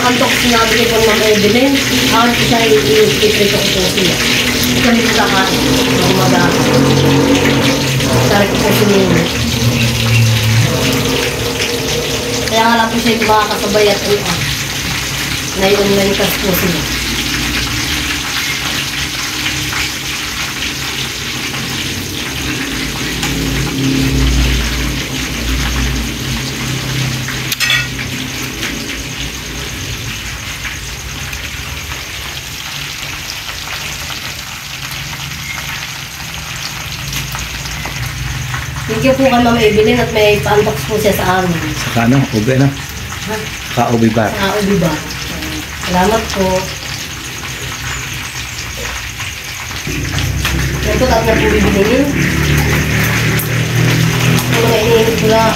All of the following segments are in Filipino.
antok sinabi ko ng Evelyn. Ako siya i-prito ko po sila. Ito nito sa kain. Ang mag-aak. Sarap ko po sinino. Kaya nga lang po siya ito makakasabay at naikas po sila. Thank you po kay Ma'am Evelyn at may pa-unbox po siya sa amin. Sa ano? Ube na? Ka-ube bar. Ka-ube bar. Salamat po. Ito at na po bibilingin. Ito mga iniinit ko lang.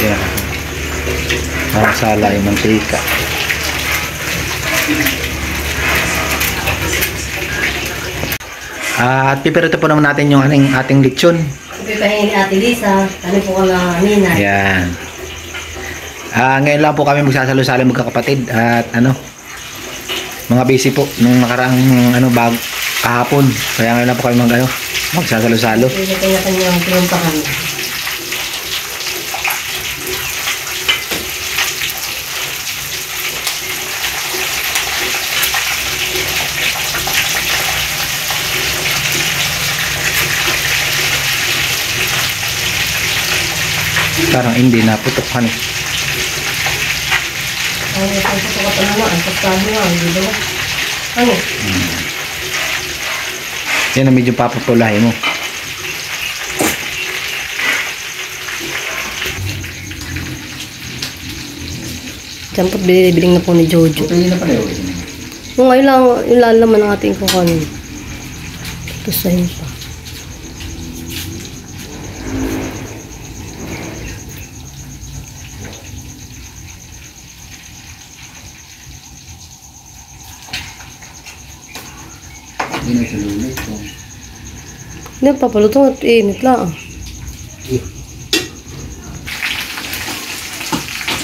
Yan. Nakasala yung mantika. At piperito po naman natin yung ating lechon. Pipahin ni Ate Lisa. Kami po ka na Nina. Yan. Ngayon lang po kami magsasalo-salo magkakapatid. At mga busy po nung nakaraang bago kahapon. Kaya ngayon lang po kami magsasalo-salo. Hindi kanya-kanyang pinumpahan. Parang hindi naputok ka eh. Ano yung putok ka pa naman? Ang pagkado nga, hindi ba? Ano? Yan ang medyo papapulahin mo. Diyan biling na po ni Jojo. Hindi na pala yun. Ngayon lang, yung lalaman ng ating kukanin. Ito sa'yo pa. Hindi na tulunit po. Hindi, papalutong at init lang.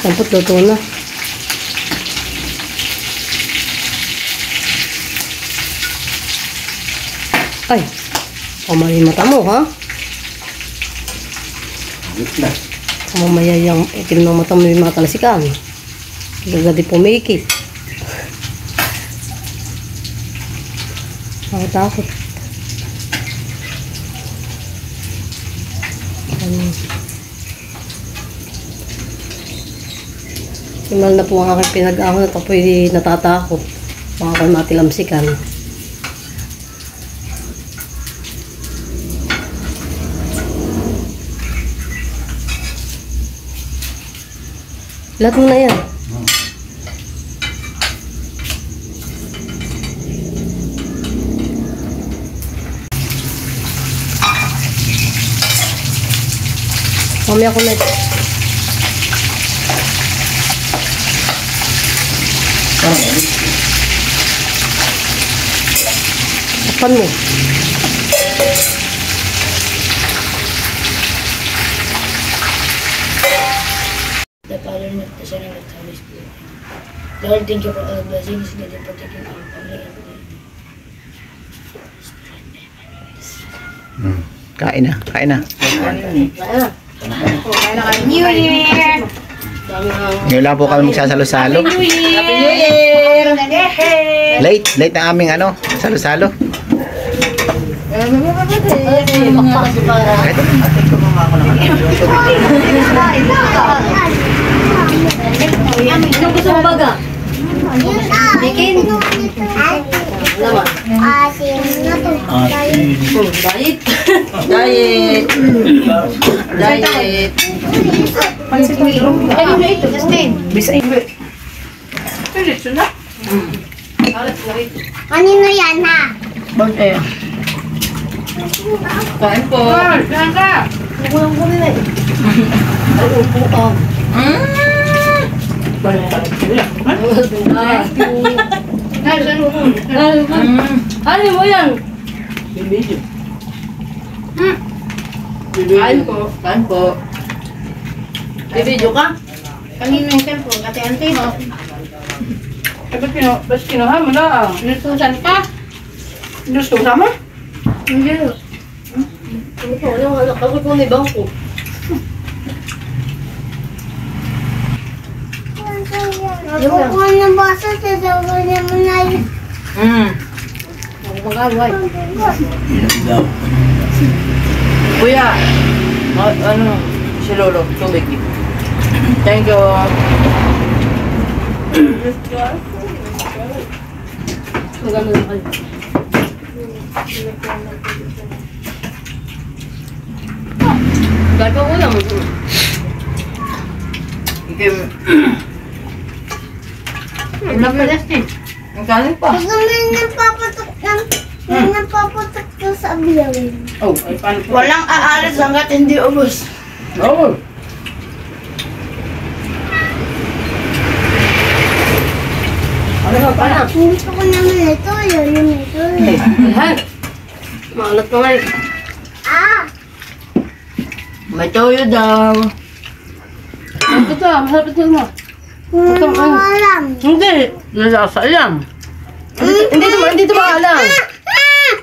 Sampot luto na. Ay, kamali mata mo, ha? Mamaya yung itim ng mata mo yung mga talasikan. Gagadi pumikit. Nakatakot. Simal na po ang aking pinag-ahon at ako'y natatakot. Baka ako'y matilamsikan. Lahat mo na yan. Mamaya ko na ito. Tapan mo. The Father, and of the Son, and of the Holy Spirit. Lord, thank you for all the blessings that you protect in our family and Kain na, kain na. New Year! Ngayon lang po kami magsasalo-salo. Happy New Year! Late na aming salo-salo. Bakbak. ako naman. Anong gusto mo baga? Chicken? Laman? Diet? Diet. Diet. Ano na ito? Justin? Bisa ibe. Kanino yan ha? Kain po. Kain ka. Kulang ko nila eh. Ay, upo ka. Ano mo yan? Kain po. Kain po. Bibidyo ka? Kanino yung cellphone? Ate-ante mo? Ba't kinuha mo na? Inutusan ka? Inustusan mo? Hindi. Ano po? Anong anak? Ako po ni Bangko. Nakukuha ng basa sa dawa niya mo na yun. Mag-away. Kuya, ano, si Lolo, tubig. Thank you. Magano na kayo. Gagawa ko lang. Wala pa Justin. Ang kanin pa. Gusto mo yung napapatok ng... Yung napapatok ko sa biyawin. Oh, ay paano po? Walang aalis hanggat hindi ubos. Oh. Ano ba? Paano? Gusto ko naman ito. Yun ito. Ayan. Maalat ka ngayon. Ah! May toyo daw. Ito ito, masarap ito mo. Hindi ko alam. Hindi, lalasa lang. Hindi ito maalam.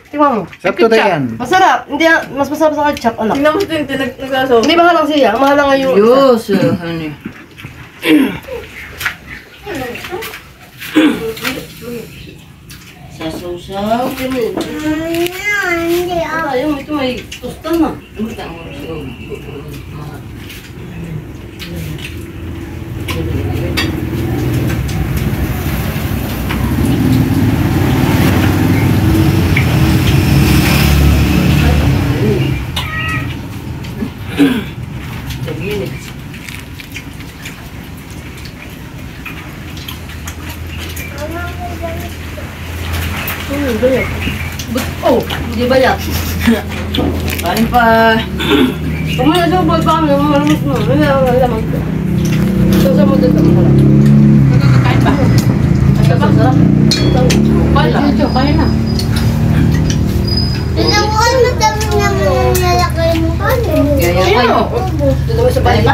Tingnan mo. Sarap to tayo yan. Masarap. Hindi, mas masarap sa ketchup, anak. Tingnan mo ito yung naglaso. Hindi mahalang siya. Mahalang nga yung... Diyos, honey. Sa susaw. Hindi ako. Ayun, ito may tostan na. Oh, hindi ba yan? Kanin pa. Kung may adobo, baka mo, malamas mo. May laman ko. Susa mo dito. Nakakakain pa. Ay, masarap. Wala. Kaya na. Tignan mo ano dami naman ang lalaki mo kanin. Gaya kayo. Ito naman sa bahay pa.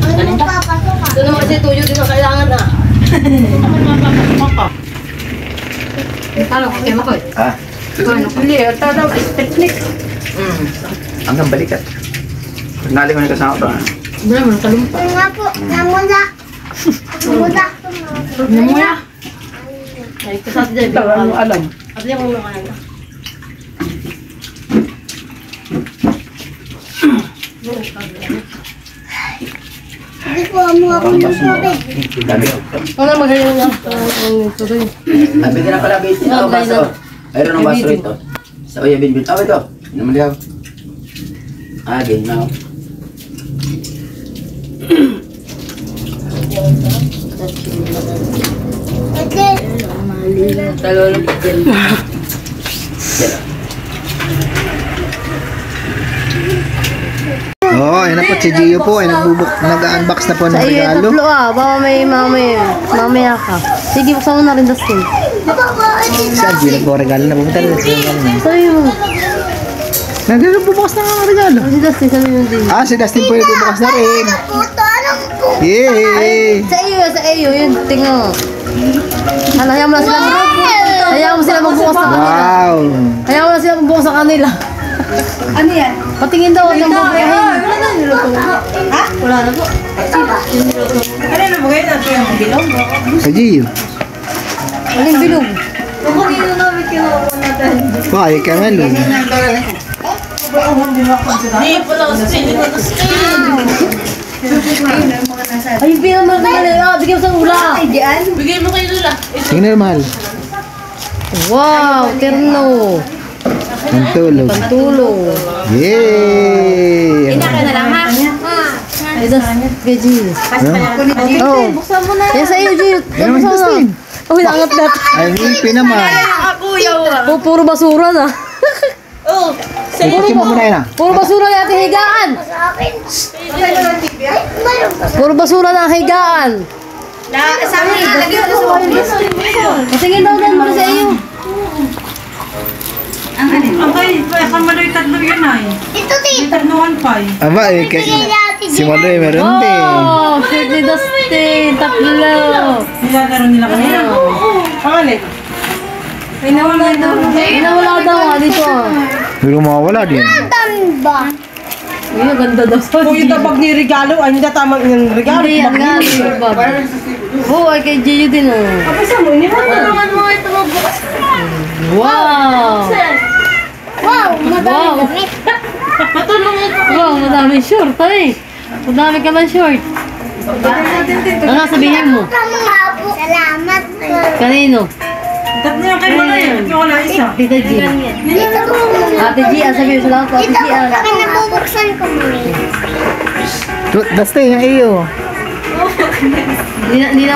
Ano papasok ka? Ito naman kasi tuyo din ang kailangan na. Talo ko, kaya makoy. Ah, Hindi, ito daw, picnic. hanggang balikat. Naling ko na kasama to. Wala mo, talong. Ito nga po, namula. Namula. Namuya. Ay, kasati dyan. Ano alam? At yan mo na kaya. Hindi ko amuha ko ng tubig. Dami. Wala magayon na. Ang tuloy. Bigyan na pala base ito, baso. Ayun ang baso ito. Sa uya bin bin. Oh, ito. Namalihaw. Ah, ginaw. Ate, Talo ng pickle. Oo, ayun na po. Si Gio po ay nag-unbox na po ng regalo. Baka may mamaya ka. Sige, buksan mo na rin, Dustin. Si Gio nagpo-regalo na. Pumunta rin sa regalo na. Sabi mo. Nagbubukas na ang regalo. Si Dustin, sabi mo din. Ah, si Dustin po yung bubukas na rin. puto, anong puto? Yay! Sa iyo, yun. Tingnan mo. Ano, hayaan mo na sila hayaan mo sila magbukas sa kanila. Wow! Hayaan mo na sila magbukas sa kanila. Ano yan? Patingin daw, ang bubukahin. Ha? Wala na po. Ano na bagay natin yung bilog? Sa Gio. Waling bilog. Kung kanino namin kinuha natin. Wow, ay kamelon. Hindi po lang Spain. Ay, bigyan mo naman. Bigyan mo sa ula. Bigyan mo kay Lula. Tingnan na, mahal. Wow, terno. Pantulog. Pantulong. Yay! na lang ha. Ay, das, gaji. Oh, buksan mo na. Yan sa iyo, Gio. Yan naman, Buksan mo Justin. na. Oh, hinangat na. Ay, ngipin naman. Ako yaw. Oh, puro basura na. Oh. Ikutin mo muna yun ah. Puro basura na ating higaan. Puro basura na ang higaan. Sa amin, lagyan ko sa Patingin daw din mo sa iyo. Okay, kamaloy tatlo yun ay. Ito din. Tatluhan pa eh. Aba, eh, si Maloy meron din. Oh, shirt ni Dustin. Tatlo. Nilalaro nila kanina. Pangalit. Ay, nawala daw. Ay, nawala daw ah, dito ah. Pero mawawala din. Ba? Ay, ang ganda daw sa Kung yung tabag ni regalo, ay hindi tamang yung regalo. Hindi, ang ganda. Oh, ay kay Gio din oh. Kapasa mo, iniwan mo. Tulungan mo ito magbukas. Wow! Wow, madami Wow. damit. Wow, madaming short ay. Madami ka man short. Ano nga sabihin mo? Salamat. Kanino? Tatlo yung kay Maloy. Ba't yung wala isa? Tita G. Ito ko. Ate G, ang sabihin sa lahat ko, Ate Ito G. ko. Kaya nabubuksan ko muna. Dustin, yung iyo. Hindi na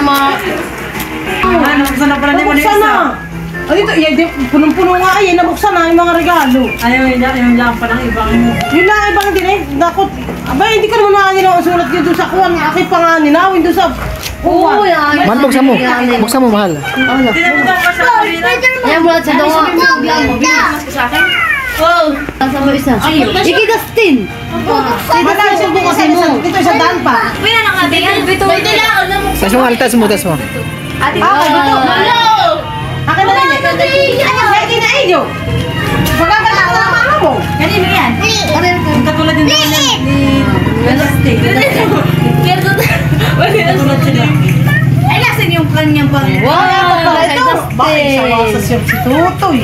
Ano, buksan na pala ni Maloy Nabuksan na. isa. Ay, ito, punong-puno nga ay, nabuksan na yung mga regalo. Ayaw yung lang pa ng ibang. Yun lang, ibang din eh. Naku, abay, hindi ko naman nakakinaw ang sulat yun doon sa kuwan. Aki pa nga ninawin doon sa Oo, kuwan. yan. Man, buksan mo. Buksan mo, mahal. Ano? Tinatawag ka sa kanina. Ayan mo lahat sa donga. Wow! Nasa ba isa? Iki Dustin! Wala, isang bukas mo. Ito isang daan pa. Pwede lang natin yan. Ito. Pwede lang. Tas mo, mahal. Tas mo, tas mo. Ate, Akin na rin eh. Pwede na iyo. Magkakala ko na ang mama mo. kanino yan? Yung katulad din naman ni Dustin. Katulad sila. Ay, nasan yung kanyang pang... Wow! Kay Ito. Bakit sa Dustin! wasas yung si Tutoy.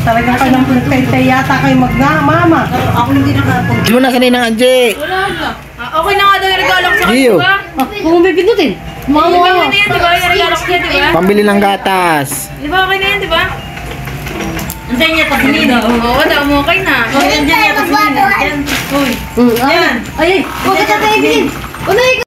Talagang kayo ng pinagtay yata kayo mag-mama. Ako hindi nakapag. Di mo na kanina, Anje. Okay na nga daw yung regalo ko sa Iyo. kanya, Ah, kung may pindutin. Mga di ba? mga. Okay na yan, di ba? Yung regalo ko niya, di ba? Pambili ng gatas. Di ba okay na yan, di ba? Andiyan niya tapos nila. Oo, daw mo okay na. Andiyan niya tapos nila. Yan. Uy. Yan! Ay, ay! Huwag ka tatay, bilin! Unay ka!